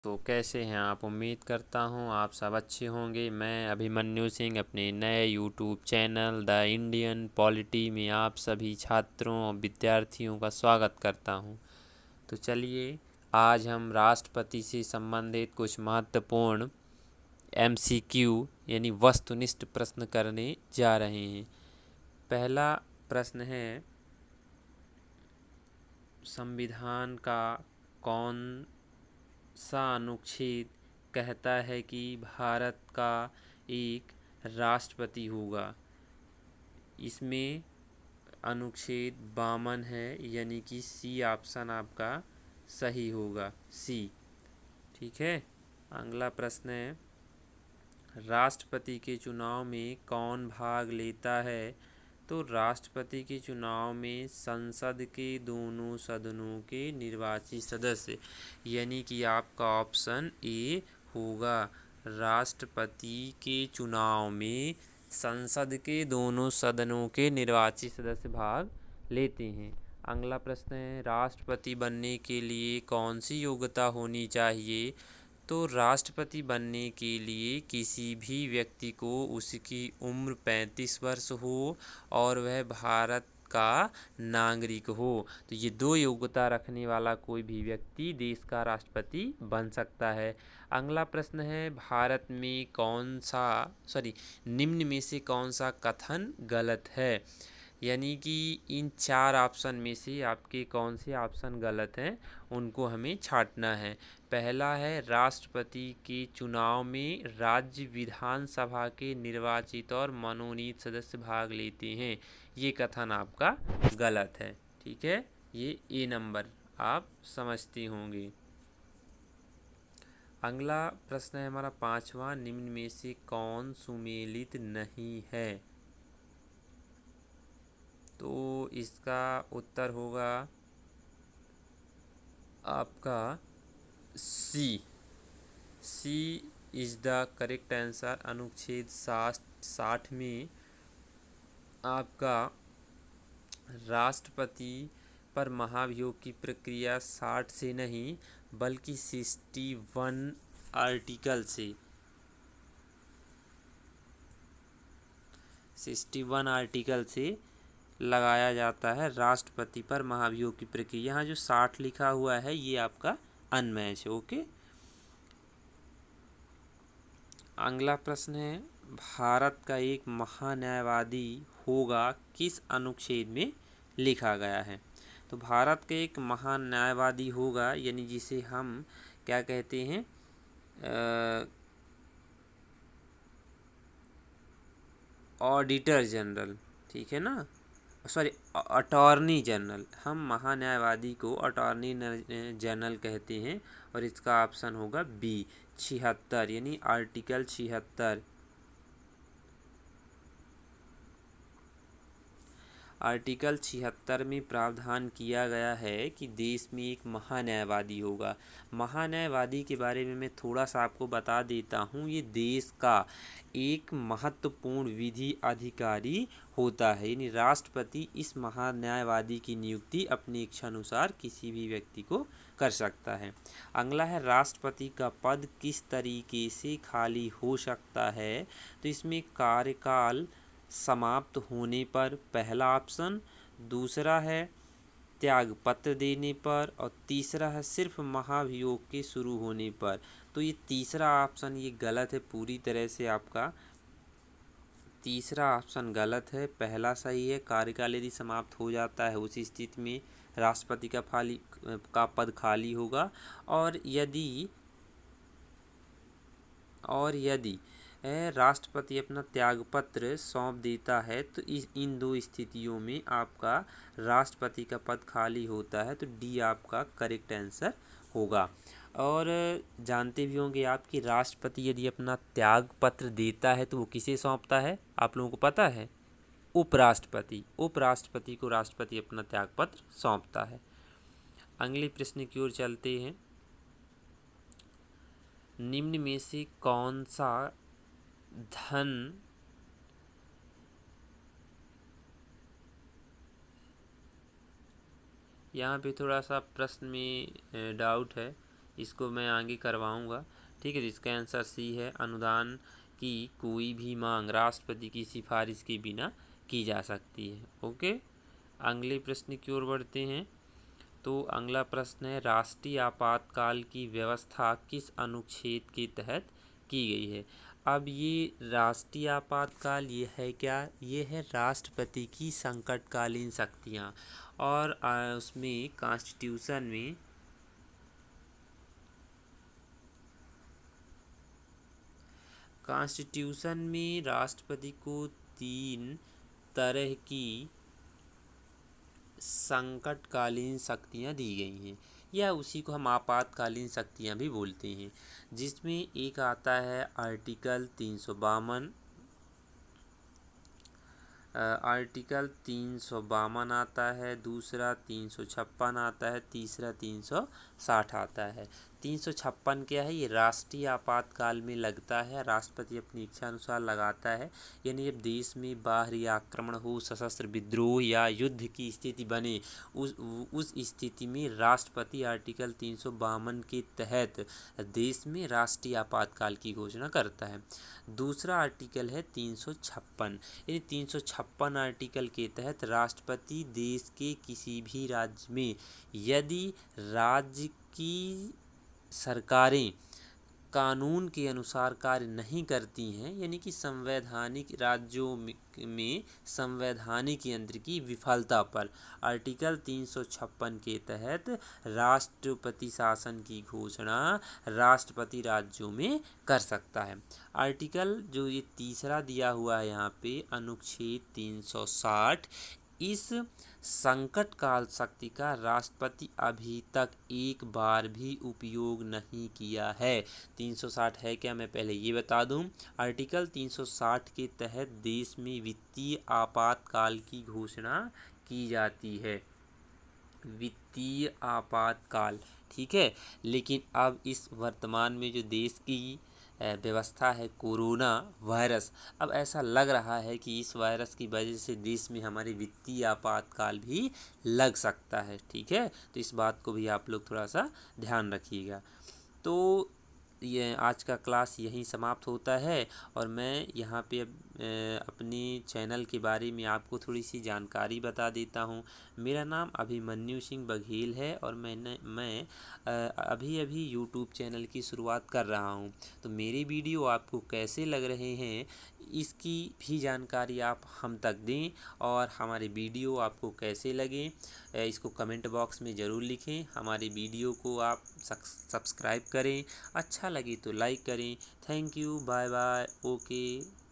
तो कैसे हैं आप। उम्मीद करता हूं आप सब अच्छे होंगे। मैं अभिमन्यु सिंह अपने नए YouTube channel the Indian polity में आप सभी छात्रों और विद्यार्थियों का स्वागत करता हूं। तो चलिए आज हम राष्ट्रपति से संबंधित कुछ महत्वपूर्ण MCQ यानी वस्तुनिष्ठ प्रश्न करने जा रहे हैं। पहला प्रश्न है, संविधान का कौन सा अनुच्छेद कहता है कि भारत का एक राष्ट्रपति होगा। इसमें अनुच्छेद 52 है, यानी कि सी ऑप्शन आपका सही होगा, सी। ठीक है। अगला प्रश्न है, राष्ट्रपति के चुनाव में कौन भाग लेता है। तो राष्ट्रपति के चुनाव में संसद के दोनों सदनों के निर्वाचित सदस्य, यानी कि आपका ऑप्शन ए होगा। राष्ट्रपति के चुनाव में संसद के दोनों सदनों के निर्वाचित सदस्य भाग लेते हैं। अगला प्रश्न है, राष्ट्रपति बनने के लिए कौन सी योग्यता होनी चाहिए। तो राष्ट्रपति बनने के लिए किसी भी व्यक्ति को उसकी उम्र 35 वर्ष हो और वह भारत का नागरिक हो। तो ये दो योग्यता रखने वाला कोई भी व्यक्ति देश का राष्ट्रपति बन सकता है। अगला प्रश्न है, भारत में निम्न में से कौन सा कथन गलत है। यानी कि इन चार ऑप्शन में से आपके कौन से ऑप्शन गलत हैं उनको हमें छांटना है। पहला है, राष्ट्रपति के चुनाव में राज्य विधानसभा के निर्वाचित और मनोनीत सदस्य भाग लेते हैं। ये कथन आपका गलत है। ठीक है, ये ए नंबर आप समझते होंगे। अगला प्रश्न है हमारा पांचवा, निम्न में से कौन सुमेलित नहीं है। तो इसका उत्तर होगा आपका सी। सी इज द करेक्ट आंसर। अनुच्छेद 60 में आपका राष्ट्रपति पर महाभियोग की प्रक्रिया 60 से नहीं बल्कि 61 आर्टिकल से 61 आर्टिकल से लगाया जाता है। राष्ट्रपति पर महाभियोग की प्रक्रिया, यहाँ जो 60 लिखा हुआ है ये आपका अनमैच है। ओके। अगला प्रश्न है, भारत का एक महान्यायवादी होगा किस अनुच्छेद में लिखा गया है। तो भारत का एक महान्यायवादी होगा, यानी जिसे हम क्या कहते हैं, ऑडिटर जनरल। ठीक है ना, अटॉर्नी जनरल। हम महान्यायवादी को अटॉर्नी जनरल कहते हैं और इसका ऑप्शन होगा बी, 76, यानी आर्टिकल 76। आर्टिकल 76 में प्रावधान किया गया है कि देश में एक महान्यायवादी होगा। महान्यायवादी के बारे में मैं थोड़ा सा आपको बता देता हूँ। ये देश का एक महत्वपूर्ण विधि अधिकारी होता है, यानी राष्ट्रपति इस महान्यायवादी की नियुक्ति अपनी इच्छानुसार किसी भी व्यक्ति को कर सकता है। अगला है, राष्ट्रपति का पद किस तरीके से खाली हो सकता है। तो इसमें कार्यकाल समाप्त होने पर, पहला ऑप्शन। दूसरा है त्यागपत्र देने पर, और तीसरा है सिर्फ महाभियोग के शुरू होने पर। तो ये तीसरा ऑप्शन ये गलत है पूरी तरह से। आपका तीसरा ऑप्शन गलत है, पहला सही है। कार्यकाल यदि समाप्त हो जाता है उसी स्थिति में राष्ट्रपति का पद खाली होगा। और यदि राष्ट्रपति अपना त्यागपत्र सौंप देता है तो इन दो स्थितियों में आपका राष्ट्रपति का पद खाली होता है। तो डी आपका करेक्ट आंसर होगा। और जानते भी होंगे आप कि राष्ट्रपति यदि अपना त्यागपत्र देता है तो वो किसे सौंपता है, आप लोगों को पता है, उपराष्ट्रपति को राष्ट्रपति अपना त्यागपत्र सौंपता है। अगले प्रश्न की ओर चलते हैं, निम्न में से कौन सा धन यहाँ पे थोड़ा सा प्रश्न में डाउट है इसको मैं आगे करवाऊँगा। ठीक है, जिसका आंसर सी है, अनुदान की कोई भी मांग राष्ट्रपति की सिफारिश के बिना की जा सकती है। ओके, अगले प्रश्न की ओर बढ़ते हैं। तो अगला प्रश्न है, राष्ट्रीय आपातकाल की व्यवस्था किस अनुच्छेद के तहत की गई है? अब ये राष्ट्रीय आपातकाल ये है क्या? ये है राष्ट्रपति की संकटकालीन शक्तियाँ। और उसमें कॉन्स्टिट्यूशन में राष्ट्रपति को 3 तरह की संकटकालीन शक्तियाँ दी गई हैं, या उसी को हम आपातकालीन शक्तियाँ भी बोलते हैं, जिसमें एक आता है आर्टिकल 352। आर्टिकल 352 आता है, दूसरा 356 आता है, तीसरा 360 आता है। 356 क्या है? ये राष्ट्रीय आपातकाल में लगता है, राष्ट्रपति अपनी इच्छा अनुसार लगाता है। यानी जब देश में बाहरी आक्रमण हो, सशस्त्र विद्रोह या युद्ध की स्थिति बने, उस स्थिति में राष्ट्रपति आर्टिकल 352 के तहत देश में राष्ट्रीय आपातकाल की घोषणा करता है। दूसरा आर्टिकल है 356। यानी 356 आर्टिकल के तहत राष्ट्रपति देश के किसी भी राज्य में यदि राज्य की सरकारें कानून के अनुसार कार्य नहीं करती हैं, यानी कि संवैधानिक राज्यों में संवैधानिक यंत्र की विफलता पर आर्टिकल 356 के तहत राष्ट्रपति शासन की घोषणा राष्ट्रपति राज्यों में कर सकता है। आर्टिकल जो ये तीसरा दिया हुआ है यहाँ पे, अनुच्छेद 360, इस संकट काल शक्ति का राष्ट्रपति अभी तक एक बार भी उपयोग नहीं किया है। 360 है क्या, मैं पहले ये बता दूं। आर्टिकल 360 के तहत देश में वित्तीय आपातकाल की घोषणा की जाती है, वित्तीय आपातकाल। ठीक है, लेकिन अब इस वर्तमान में जो देश की व्यवस्था है, कोरोना वायरस, अब ऐसा लग रहा है कि इस वायरस की वजह से देश में हमारे वित्तीय आपातकाल भी लग सकता है। ठीक है, तो इस बात को भी आप लोग थोड़ा सा ध्यान रखिएगा। तो ये आज का क्लास यहीं समाप्त होता है, और मैं यहाँ पे अब अपने चैनल के बारे में आपको थोड़ी सी जानकारी बता देता हूँ। मेरा नाम अभिमन्यु सिंह बघेल है, और मैं अभी अभी यूट्यूब चैनल की शुरुआत कर रहा हूँ। तो मेरे वीडियो आपको कैसे लग रहे हैं, इसकी भी जानकारी आप हम तक दें, और हमारे वीडियो आपको कैसे लगे इसको कमेंट बॉक्स में ज़रूर लिखें। हमारे वीडियो को आप सब्सक्राइब करें, अच्छा लगे तो लाइक करें। Thank you, bye bye, okay.